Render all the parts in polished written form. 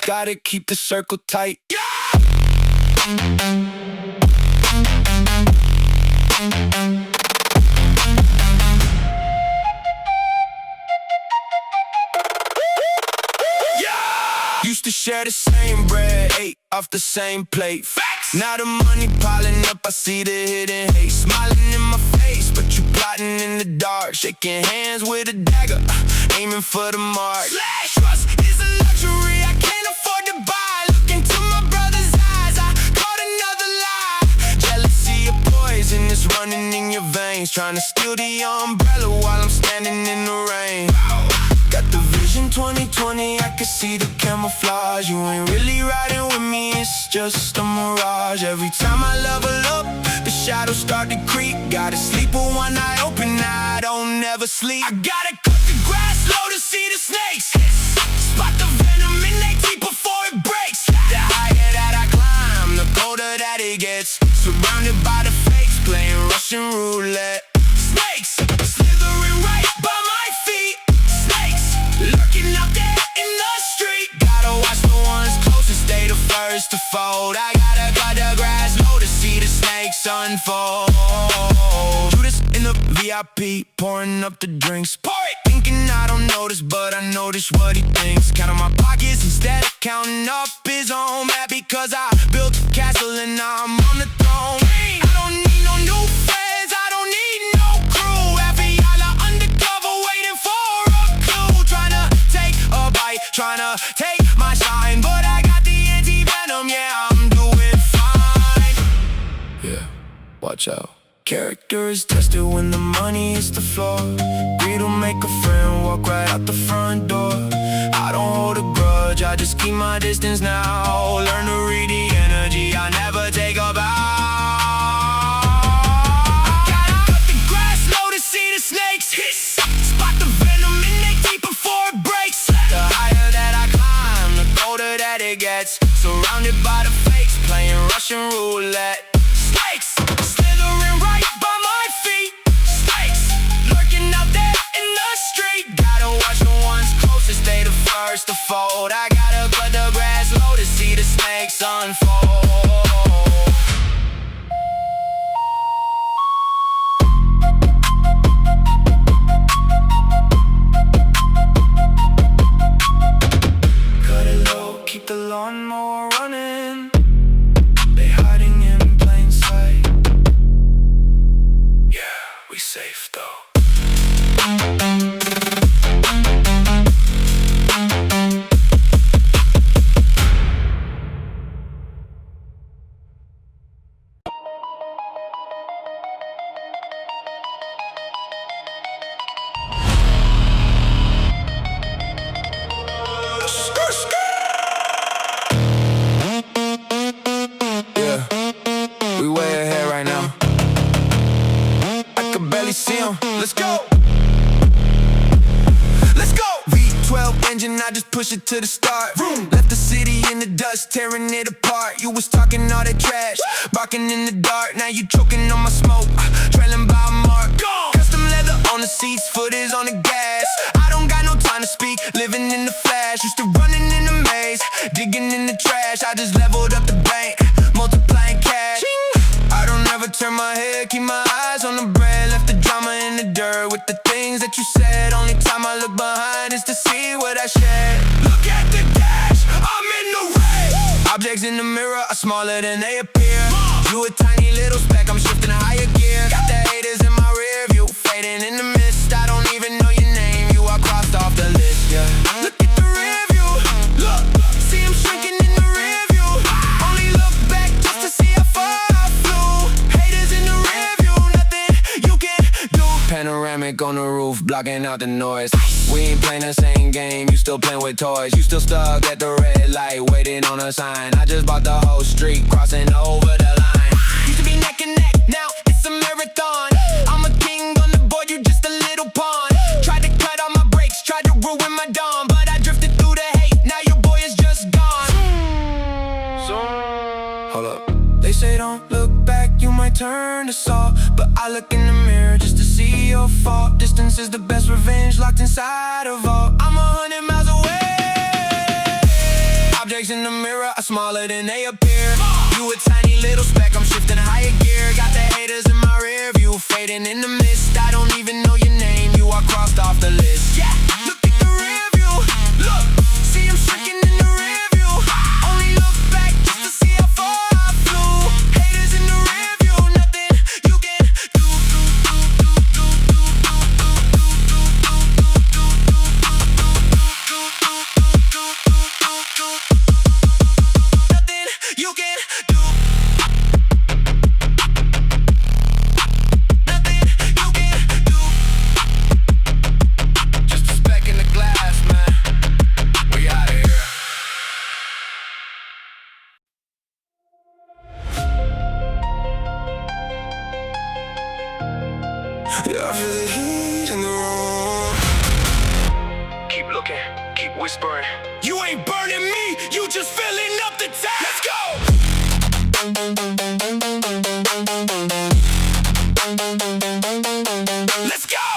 Gotta keep the circle tight. Used to share the same bread, ate off the same plate. Facts. Now the money piling up, I see the hidden hate. Smiling in my face, but you plotting in the dark. Shaking hands with a dagger, aiming for the mark. Slash. Trust is a luxury I can't afford to buy. Look into my brother's eyes, I caught another lie. Jealousy of poison is running in your veins. Trying to steal the umbrella while I'm standing in the rain. Got the vision 2020, I can see the camouflage. You ain't really riding with me, it's just a mirage. Every time I level up, the shadows start to creep. Gotta sleep with one eye open, I don't never sleep. I gotta cut the grass low to see the snakes. Spot the venom in their teeth before it breaks. The higher that I climb, the colder that it gets. Surrounded by the fakes, playing Russian roulette. Snakes, slithering right by my feet. Lurking out there in the street. Gotta watch the ones closest, stay the first to fold. I gotta cut the grass low to see the snakes unfold. Judas in the VIP, pouring up the drinks. Pour it! Thinking I don't notice, but I notice what he thinks. Counting my pockets instead of counting up his own map. Because I built a castle and now I'm on the throne. I don't need no new friends, I don't need no crew. Every island undercover waiting for tryna take my shine, but I got the anti-venom, yeah, I'm doing fine. Yeah, watch out. Character is tested when the money hits the floor. Greed will make a friend walk right out the front door. I don't hold a grudge, I just keep my distance now. Learn to read the energy, I never take a bow. I gotta cut the grass low to see the snakes hiss. Spot the venom in their teeth before it breaks. The higher that I climb, the colder that it gets. Surrounded by the fakes, playing Russian roulette. Snakes, slithering right by my feet. Snakes, lurking out there in the street. Gotta watch the ones closest, stay the first to fold. I gotta cut the grass low to see the snakes unfold. Keep the lawnmower running. They hiding in plain sight. Yeah, we safe though. We way ahead right now. I can barely see him. Let's go. Let's go. V12 engine, I just push it to the start. Vroom. Left the city in the dust, tearing it apart. You was talking all that trash, barking in the dark. Now you choking on my smoke, trailing by a mark. Custom leather on the seats, foot is on the gas. I don't got no time to speak, living in the flash. Used to running in the maze, digging in the trash. I just leveled up the bank, multiplying cash. I don't ever turn my head, keep my eyes on the bread. Left the drama in the dirt with the things that you said. Only time I look behind is to see what I shared. Look at the dash, I'm in the race. Objects in the mirror are smaller than they appear. You a tiny little speck, I'm shifting a higher gear. Got the haters in my rear view, fading in the mist. I don't even know your name, you are crossed off the list, yeah. Look at the rear view, look, see him shrinking in the rear view. Only look back just to see how far I flew. Haters in the rear view, nothing you can do. Panoramic on the roof, blocking out the noise. We ain't playing the same game, you still playing with toys. You still stuck at the red light, waiting on a sign. I just bought the whole street, crossing over the line. Used to be neck and neck, now it's a marathon. I'm a king on the board, you just a little pawn. Tried to cut all my brakes, tried to ruin my dawn. But I drifted through the hate, now your boy is just gone. Hold up. They say don't look back, you might turn to salt. But I look in the mirror just to see your fault. Distance is the best revenge, locked inside a vault. I'm 100 miles away. mistakes in the mirror are smaller than they appear. You a tiny little speck, I'm shifting higher gear. Got the haters in my rear view, fading in the mist. I don't even know your name, you are crossed off the list. Yeah, look at the rear view. Look, see I'm shrinking in the rear view. Only look back just to see how far I flew. Haters in the rear view, nothing you can do. Nothing you can do. Nothing you can do. Just a speck in the glass, man. We out of here. Yeah, I feel the heat in the room. Keep looking, keep whispering. You ain't burning me, you just filling up the tank. Let's go! Let's go!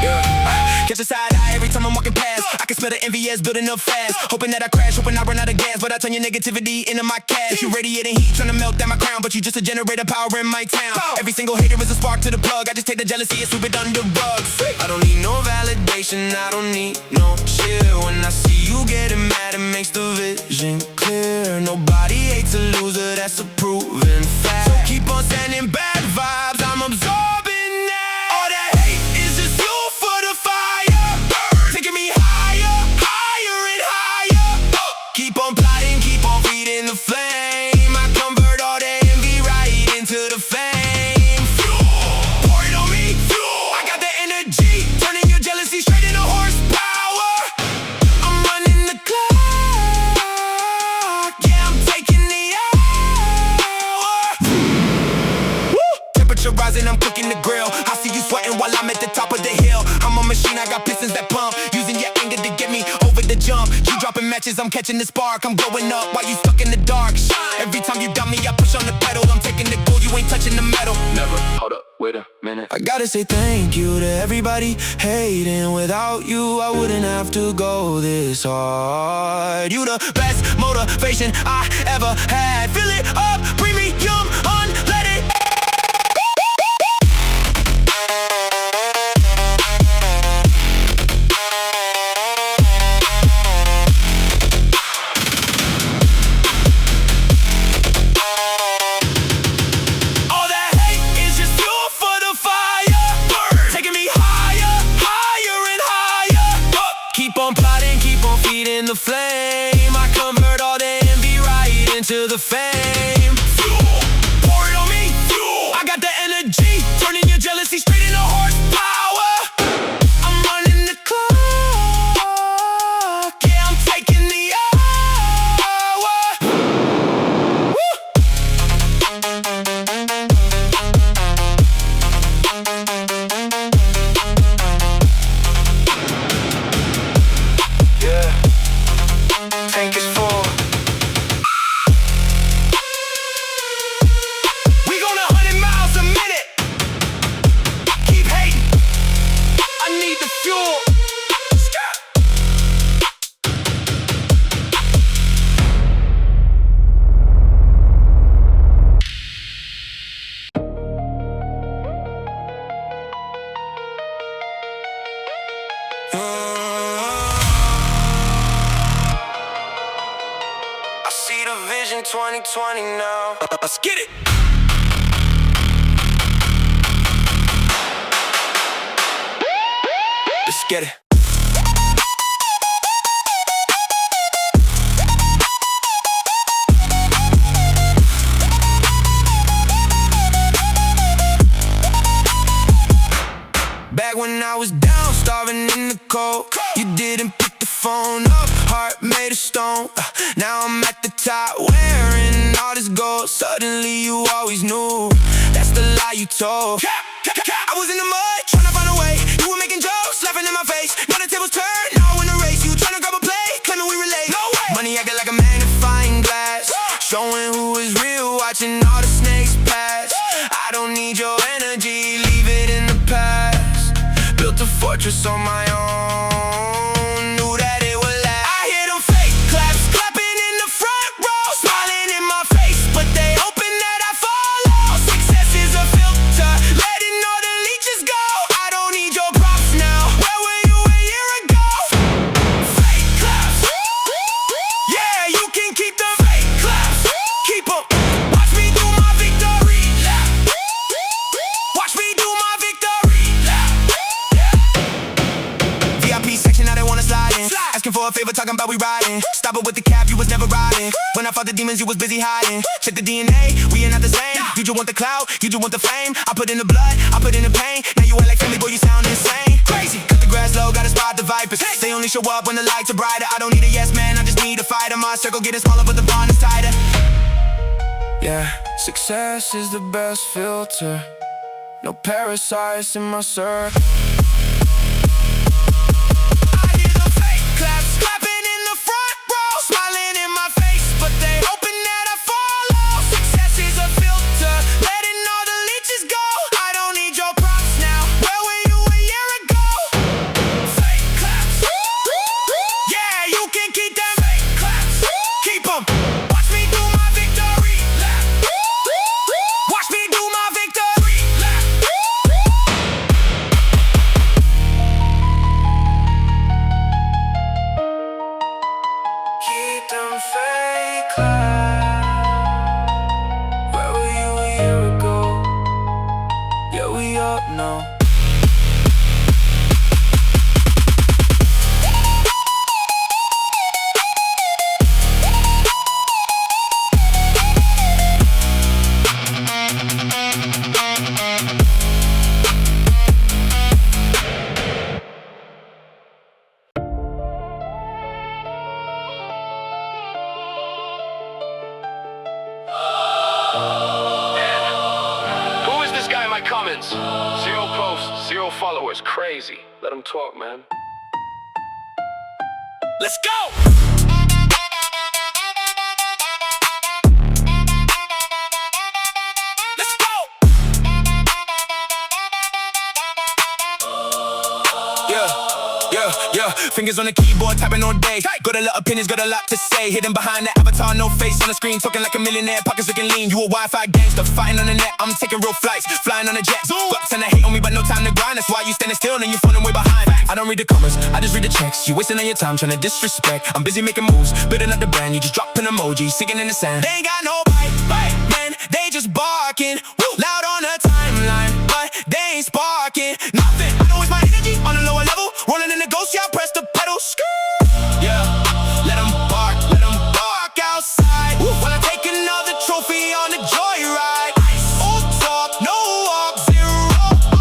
Yeah. Catch a side eye every time I'm walking past. I can smell the envy as building up fast. Hoping that I crash, hoping I run out of gas. But I turn your negativity into my cash. You radiating heat, trying to melt down my crown. But you just a generator power in my town. Every single hater is a spark to the plug. I just take the jealousy and sweep it under rugs. I don't need no validation, I don't need no cheer. When I see you getting mad, it makes the vision clear. Nobody hates a loser, that's a proven fact. So keep on sending bad vibes, I'm absorbing that. All that hate is just fuel for the fire. Taking me higher, higher and higher. Keep on plotting, keep on feeding the flame. I convert all the envy right into the fame. Fuel, pour it on me, fuel. I got the energy, turning your jealousy straight into horsepower. I'm running the clock, yeah, I'm taking the hour. Woo! Temperature rising, I'm cooking the grill. I see you sweating while I'm at the top of the hill. I'm a machine, I got pistons that pump. Using your anger to get me over the jump. You dropping matches, I'm catching the spark. I'm glowing up while you stuck in the dark. Every time you doubt me, I push on the pedal. I'm taking the gold, you ain't touching the metal. Never, hold up, wait a minute. I gotta say thank you to everybody hating. Without you, I wouldn't have to go this hard. You the best motivation I ever had. Fill it up, premium, unleaded. All that hate is just fuel for the fire. Taking me higher, higher and higher. Keep on plotting, keep on feeding the flame. I convert all the envy right into the fame. Fuel, pour it on me, fuel. I got the energy, turning your jealousy straight into horsepower. I'm running the clock, yeah, I'm taking the hour. Woo! Yeah, tank is full. We going 100 miles a minute. Keep hating, I need the fuel. I see the vision 2020 now. Let's get it. Let's get it. Back when I was down, starving in the cold, you didn't pick the phone up, heart made of stone. Now I'm at the top, wearing all this gold. Suddenly you always knew, that's the lie you told. I was in the mud, trying to find a way. You were making jokes, laughing in my face. Now the tables turn, now I win the race. You trying to grab a play, claiming we relate. No way. Money acting like a magnifying glass, showing who is real, watching all the snakes pass. I don't need your energy, leave it in the past. Built a fortress mattress on my own. Knew that it would last. I hear them fake claps, clapping in the front row, smiling in my face, but they hoping that I follow. Success is a filter, letting all the leeches go. I don't need your props now. Where were you a year ago? Fake claps. Yeah, you can keep the fake claps. Keep 'em. Watch me do my victory lap. Watch me do my victory lap. VIP section, now they wanna slide in. Asking for a favor, talking about we riding. Stop it with the cab, you was never riding. When I fought the demons, you was busy hiding. Check the DNA, we ain't not the same. You just want the clout, you just want the fame. I put in the blood, I put in the pain. Now you act like family, boy, you sound insane. Crazy, cut the grass low, gotta spot the vipers. They only show up when the lights are brighter. I don't need a yes man, I just need a fighter. My circle getting smaller, but the bond is tighter. Yeah, success is the best filter. No parasites in my circle. I hear the fake claps, clapping in the front row, smiling in my face, but they hoping that I follow. Success is a filter, letting all the leeches go. I don't need your props now. Where were you a year ago? Fake claps. Yeah, you can keep them fake claps. Keep 'em. Watch me do my victory lap. Watch me do my victory lap. Keep them fake claps. Where were you a year ago? Yeah, we up now. Who is this guy in my comments? 0 posts, 0 followers. Crazy. Let him talk, man. Let's go! Let's go! Yeah. Fingers on the keyboard, tapping all day. Got a lot of opinions, got a lot to say. Hidden behind the avatar, no face on the screen. Talking like a millionaire, pockets looking lean. You a Wi-Fi gangster, fighting on the net. I'm taking real flights, flying on a jet. Bucks and they hate on me, but no time to grind. That's why you standing still and you falling way behind. I don't read the comments, I just read the checks. You wasting all your time trying to disrespect. I'm busy making moves, building up the brand. You just dropping emojis, sinking in the sand. They ain't got no bite, man. They just barking, loud on the timeline, but they ain't sparking nothing. I know it's my energy on a lower level, rolling in the ghost. Yeah, I press the pedal. Yeah, let them bark outside. While I take another trophy on the joyride. Old talk, no walk, 0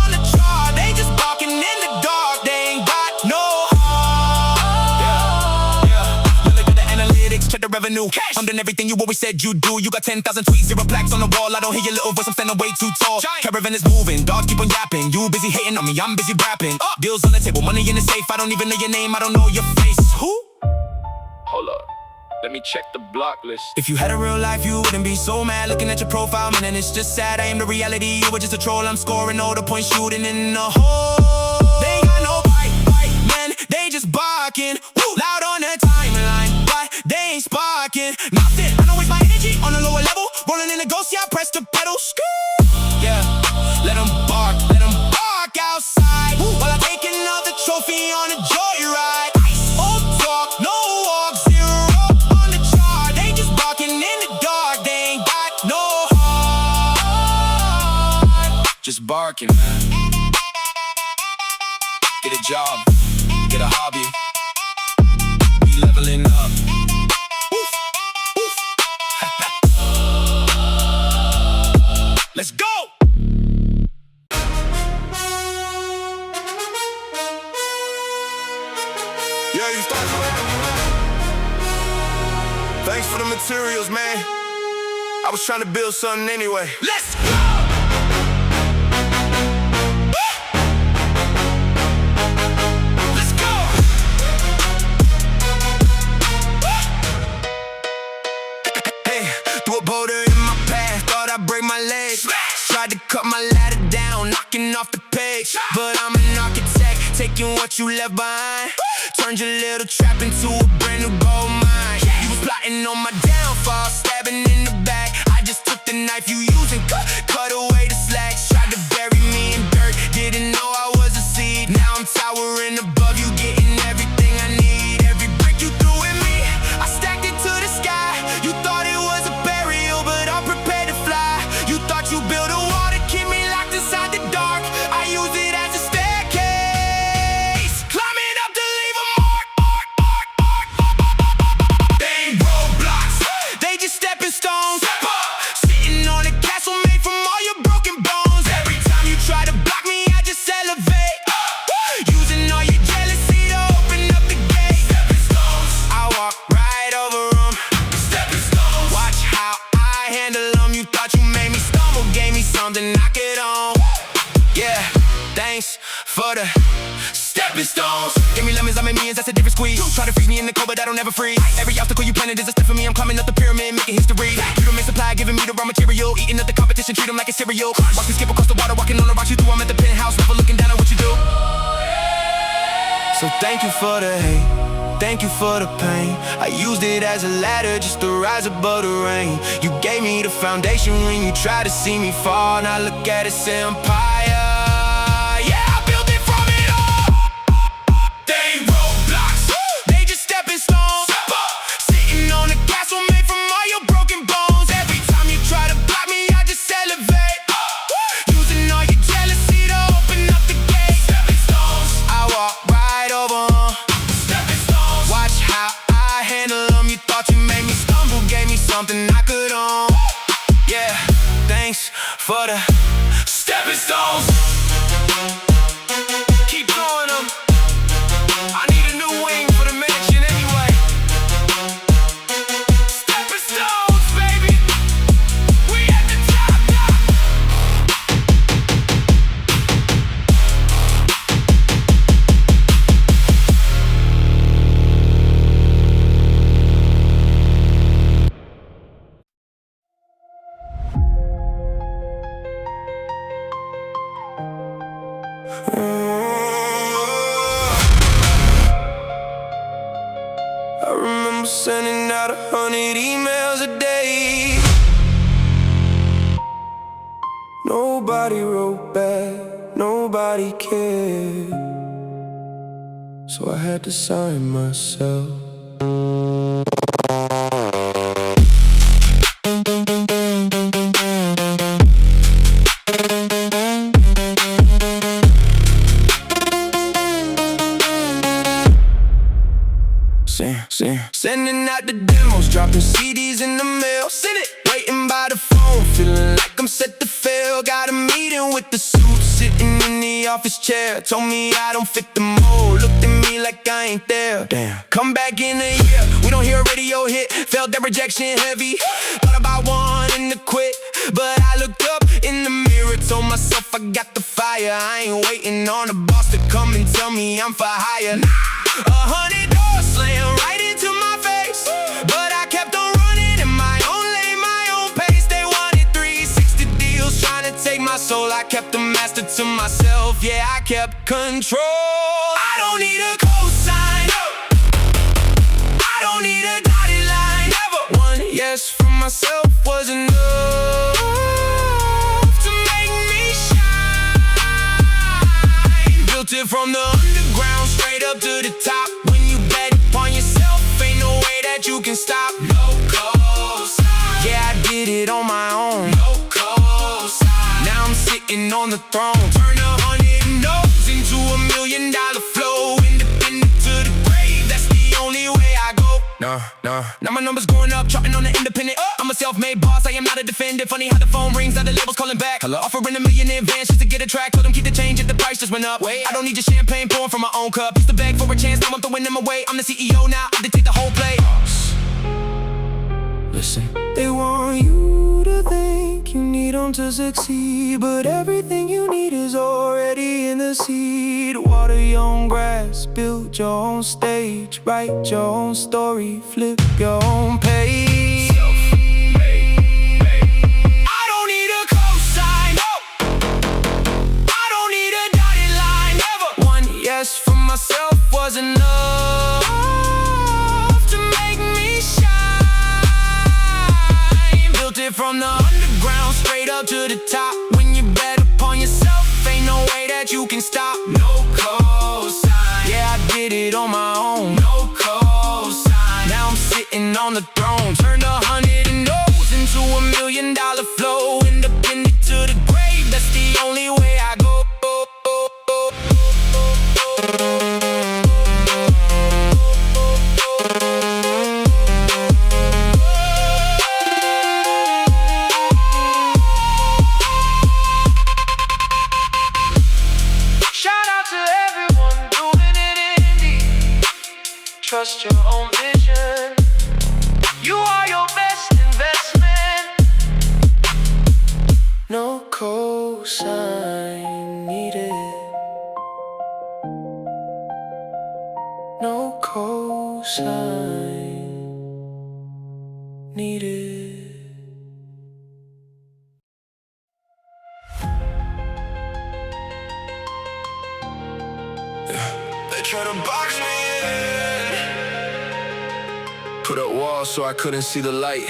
on the chart. They just barking in the dark, they ain't got no heart. Yeah. Look at the analytics, check the revenue. I'm doing everything you always said you do. You got 10,000 tweets, 0 plaques on the wall. I don't hear your little voice, I'm standing way too tall. Caravan is moving, dogs keep on yapping. You busy hating on me, I'm busy rapping. Deals on the table, money in the safe. I don't even know your name, I don't know your face. Who? Hold up. Let me check the block list. If you had a real life, you wouldn't be so mad. Looking at your profile, man, and it's just sad. I am the reality, you were just a troll. I'm scoring all the points, shooting in the hole. They ain't got no bite, man. They just barking, loud on the timeline, but they ain't sparking nothing. I know it's my energy on a lower level, rolling in the ghost. Yeah, I press the pedal. Yeah, let them bark outside. While I take another trophy on a joyride. Old talk, no walk, 0 on the chart. They just barking in the dark, they ain't got no heart. Just barking, man. Get a job, get a hobby, be leveling up. Let's go! Yeah, you start to rap. Thanks for the materials, man. I was trying to build something anyway. Let's go! Let's go! Hey, threw a boulder in my path, thought I'd break my leg. Tried to cut my ladder down, knocking off the page. But I'm an architect, take taking what you left behind. Turned your little trap into a brand new gold mine. You was plotting on my downfall, stabbing in the back. I just took the knife you used and cut away the slacks. Tried to bury me in dirt, didn't know I was a seed. Now I'm towering above you, getting everything I need. Every brick you threw at me, I stacked it to the sky. You thought it was a burial, but I'm prepared to fly. You thought you built a wall to keep me locked inside the dark. I use it as a staircase, climbing up to leave a mark. They ain't roadblocks, they just stepping stones. Sitting on a castle made from all your broken bones. Every time you try to block me, I just elevate. Using all your jealousy to open up the gate. Stepping stones, I walk right over them. Stepping stones, watch how I handle them. You thought you made me stumble, gave me something I could own. Yeah, thanks for the stepping stones. Give me lemons, I make millions, that's a different squeeze. Try to freeze me in the cold, but I don't ever freeze. Every obstacle you planted is a step for me. I'm climbing up the pyramid, making history. You don't make supply, giving me the raw material. Eating up the competition, treat them like a cereal. Watch me skip across the water, walking on the rocks you threw. I'm at the penthouse, never looking down at what you do. So thank you for the hate, thank you for the pain. I used it as a ladder just to rise above the rain. You gave me the foundation when you tried to see me fall. Now look at this empire. Yeah, I built it from it all. They ain't roadblocks, they just stepping stones. Sitting on a castle made from all your broken bones. Every time you try to block me, I just elevate. Using all your jealousy to open up the gate. Stepping stones, I walk right over 'em. Stepping stones, watch how I handle them. You thought you made me stumble, gave me something I could own. Yeah, thanks for the stepping stones. Keep throwing them. I need a new wing for the mansion anyway. Stepping stones, baby. We at the top now. I remember sending out 100 emails a day. Nobody wrote back, nobody cared. So I had to sign myself. Sending out the demos, dropping CDs in the mail. Send it, waiting by the phone, feeling like I'm set to fail. Got a meeting with the suit, sitting in the office chair. Told me I don't fit the mold, looked at me like I ain't there. Damn, come back in a year, we don't hear a radio hit. Felt that rejection heavy, thought about wanting to quit. But I looked up in the mirror, told myself I got the fire. I ain't waiting on the boss to come and tell me I'm for hire. 100 doors slam right into my face, but I kept on running in my own lane, my own pace. They wanted 360 deals, trying to take my soul. I kept the master to myself, yeah, I kept control. I don't need a cosign, I don't need a dotted line. Never one yes from myself was enough to make me shine. Built it from the underground straight up to the top. When you bet upon yourself, ain't no way that you can stop. No cosign, yeah, I did it on my own. No cosign, now I'm sitting on the throne. Turn 100 no's into $1 million flow. Independent to the grave, that's the only way I go. Nah. Now my numbers going up, charting on the independent. I'm a self-made boss, I am not a defendant. Funny how the phone rings, now the label's calling back. Hello, offering $1 million in advance just to get a track. Told them keep the change if the price just went up. Wait, I don't need your champagne pouring from my own cup. Used to beg for a chance, now I'm throwing them away. I'm the CEO now, I dictate the whole play. Listen, they want you to think you need them to succeed, but everything you need is already in the seed. Water your own grass, build your own stage, write your own story, flip your own page. I don't need a cosign, I don't need a dotted line. Never one yes asked for myself was enough to make me shine. Built it from the underground straight up to the top. When you bet upon yourself, ain't no way that you can stop. No cosign. Yeah, I did it on my own. No cosign. Now I'm sitting on the throne. Turned 100 and O's into $1 million flow. Independent to the grave, that's the only way I go. Trust your own vision. You are your best investment. No cosign needed. No cosign needed. They try to box me in. Put up walls so I couldn't see the light.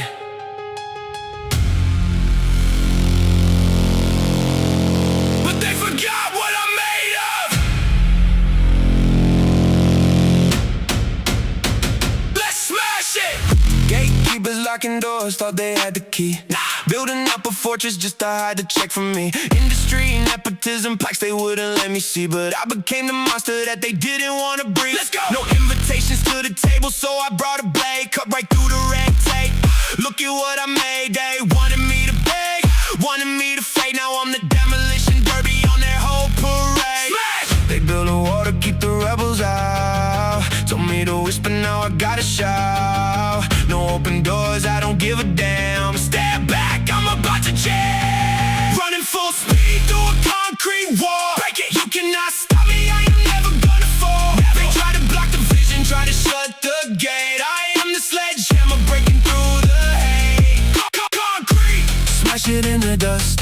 But they forgot what I'm made of. Let's smash it. Gatekeepers locking doors, thought they had the key. Building up a fortress just to hide the check from me. Industry, nepotism, plaques they wouldn't let me see. But I became the monster that they didn't want to breathe. Let's go! No invitations to the table, so I brought a blade. Cut right through the red tape. Look at what I made. They wanted me to beg, wanted me to fade. Now I'm the demolition derby on their whole parade. Smash! They build a wall to keep the rebels out. Told me to whisper, now I gotta shout. No open doors, I don't give a damn. Stand back, I'm about to jam. Running full speed through a concrete wall. Break it, you cannot stop me, I am never gonna fall. Never. They try to block the vision, try to shut the gate. I am the sledgehammer breaking through the hate. Concrete, smash it in the dust.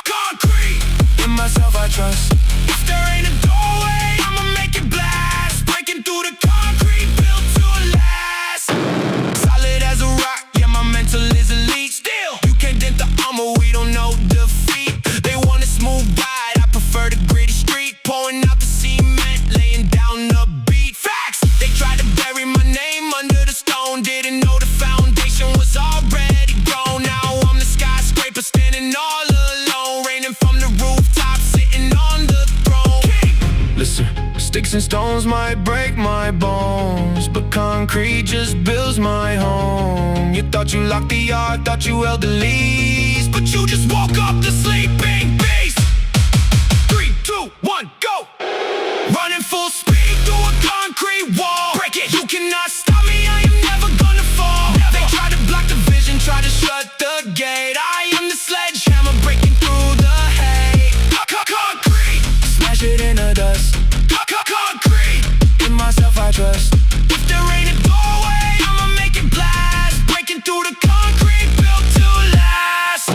Concrete, in myself I trust. If there ain't a doorway, I'ma make it blast. Breaking through the concrete, built to last. Solid as a rock, yeah, my mental is elite. Still, you can't dent the armor, we don't know defeat. They want a smooth ride, I prefer the gritty street. Pouring out the cement, laying down the beat. Facts, they tried to bury my name under the stone. Didn't know the foundation was already grown. Now I'm the skyscraper standing all alone. Raining from the rooftop, sitting on the throne. Listen, sticks and stones might break my bones, but concrete just builds my home. You thought you locked the yard, thought you held the lease, but you just woke up the sleeping beast. 3, 2, 1, go! Running full speed through a concrete wall. Break it, you cannot stop me, I am never gonna fall. Never. They try to block the vision, try to shut the gate. I am the sledgehammer breaking through the hate. Concrete, smash it in the dust. Concrete, in myself I trust. If there ain't a doorway, I'ma make it blast. Breaking through the concrete, built to last.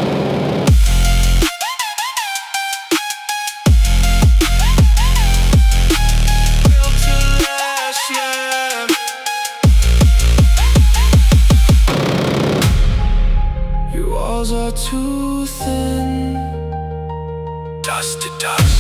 Built to last, yeah. Your walls are too thin. Dust to dust.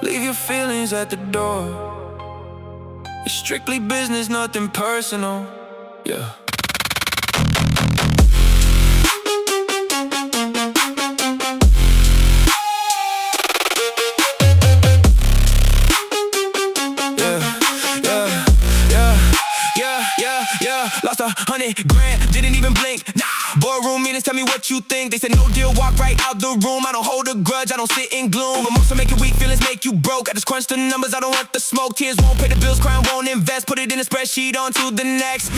Leave your feelings at the door. It's strictly business, nothing personal. Yeah. Lost 100 grand, didn't even blink. Nah, boardroom meetings tell me what you think. They said no deal, walk right out the room. I don't hold a grudge, I don't sit in gloom. Emotions make you weak, feelings make you broke. I just crunch the numbers, I don't want the smoke. Tears won't pay the bills, crime won't invest. Put it in a spreadsheet, on to the next.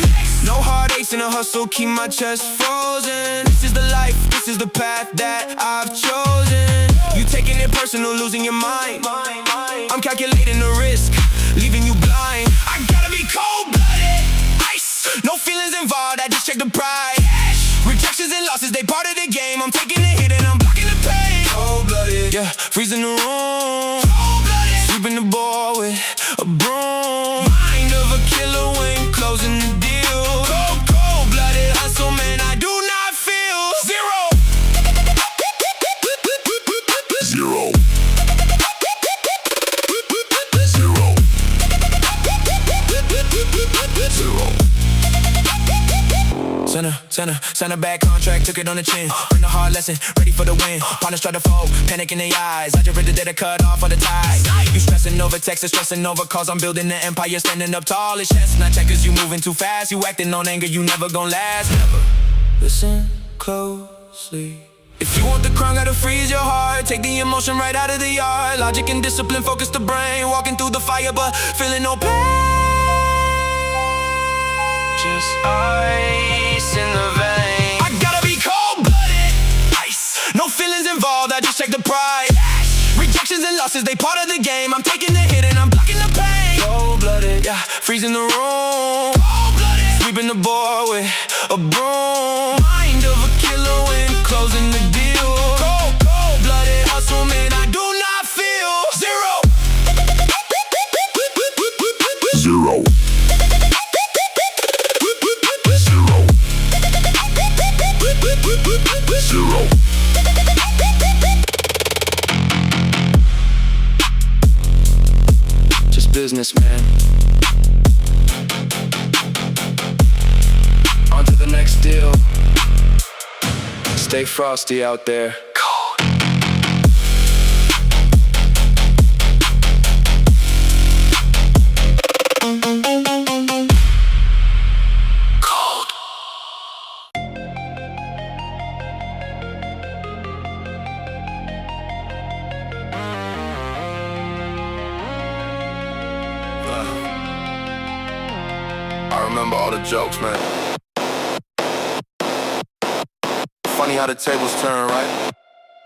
No heartaches in a hustle, keep my chest frozen. This is the life, this this is the path that I've chosen. You taking it personal, losing your mind. I'm calculating the risk, leaving you blind. I gotta be cold-blooded, ice. No feelings involved, I just check the price. Rejections and losses, they part of the game. I'm taking the hit and I'm blocking the pain. Cold-blooded, yeah, freezing the room. Cold-blooded, sweeping the ball with a broom. Mind of a killer when closing the deal. Cold-blooded hustle, man, I do not feel zero. Zero. Center back contract, took it on the chin. Bring the hard lesson, ready for the win. Partners try to fold, panic in their eyes. I just read the data cut off of the ties. You stressing over Texas, stressing over cause I'm building the empire, standing up tall as chestnut checkers. You moving too fast, you acting on anger, you never gon' last. Never. Listen closely. If you want the crown, gotta freeze your heart. Take the emotion right out of the yard. Logic and discipline, focus the brain. Walking through the fire, but feeling no pain. Just ice in the vein. I gotta be cold-blooded, ice. No feelings involved, I just check the price. Rejections and losses, they part of the game. I'm taking the hit and I'm blocking the pain. Cold-blooded, yeah, freezing the room. Cold-blooded, sweeping the board with a broom. Mind of a killer when closing the deal. Cold-blooded hustle, man, I do not feel zero. Zero. Zero. Just business, man. On to the next deal. Stay frosty out there. I remember all the jokes, man. Funny how the tables turn, right?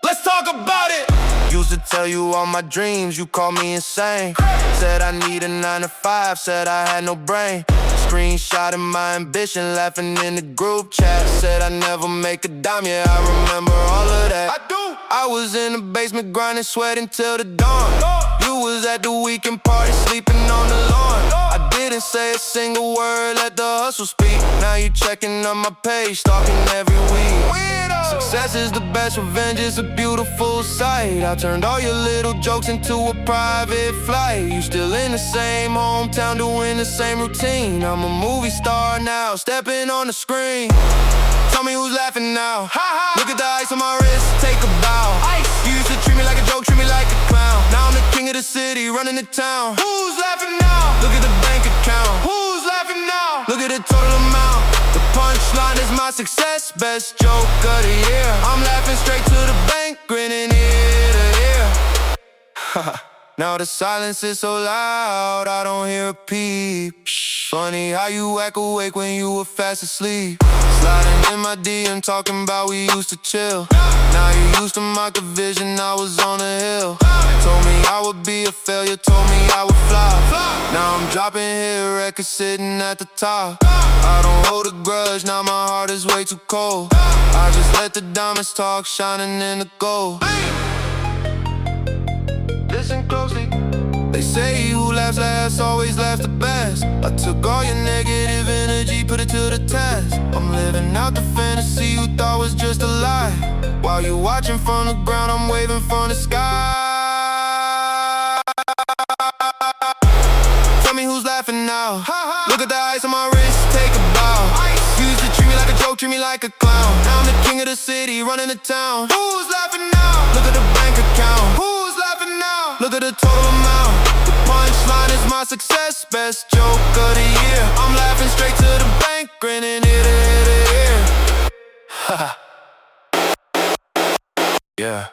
Let's talk about it! Used to tell you all my dreams, you called me insane. Said I need a 9 to 5, said I had no brain. Screenshotting my ambition, laughing in the group chat. Said I never make a dime, yeah, I remember all of that. I do! I was in the basement grinding, sweating till the dawn. You was at the weekend party, sleeping on the lawn. I didn't say a single word, let the hustle speak. Now you checking on my page, stalking every week. Success is the best revenge, it's a beautiful sight. I turned all your little jokes into a private flight. You still in the same hometown, doing the same routine. I'm a movie star now, stepping on the screen. Tell me who's laughing now. Look at the ice on my wrist, take a bow. You used to treat me like a joke, treat me like a clown. Now I'm the king of the city, running the town. Who's laughing now? Look at the bank account. Who's laughing now? Look at the total amount. The punchline is my success, best joke of the year. I'm laughing straight to the bank, grinning ear to ear. Now the silence is so loud, I don't hear a peep. Funny how you act awake when you were fast asleep. Sliding in my DM, talking about we used to chill. Now you used to mock the vision, I was on a hill. Told me I would be a failure, told me I would fly. Now I'm dropping hit records, sitting at the top. I don't hold a grudge, now my heart is way too cold. I just let the diamonds talk, shining in the gold. Listen closely. They say who laughs last always laughs the best. I took all your negative energy, put it to the test. I'm living out the fantasy you thought was just a lie. While you watching from the ground, I'm waving from the sky. Tell me who's laughing now. Look at the ice on my wrist, take a bow. You used to treat me like a joke, treat me like a clown. Now I'm the king of the city, running the town. Who's laughing now? Look at the bank account. Who's laughing now? Look at the total amount. The punchline is my success, best joke of the year. I'm laughing straight to the bank, grinning ear to ear to ear. Yeah.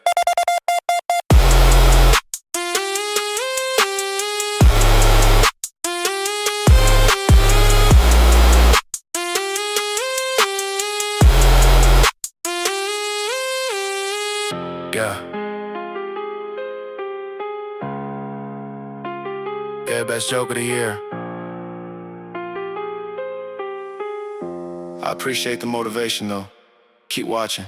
Yeah, best joke of the year. I appreciate the motivation though. Keep watching.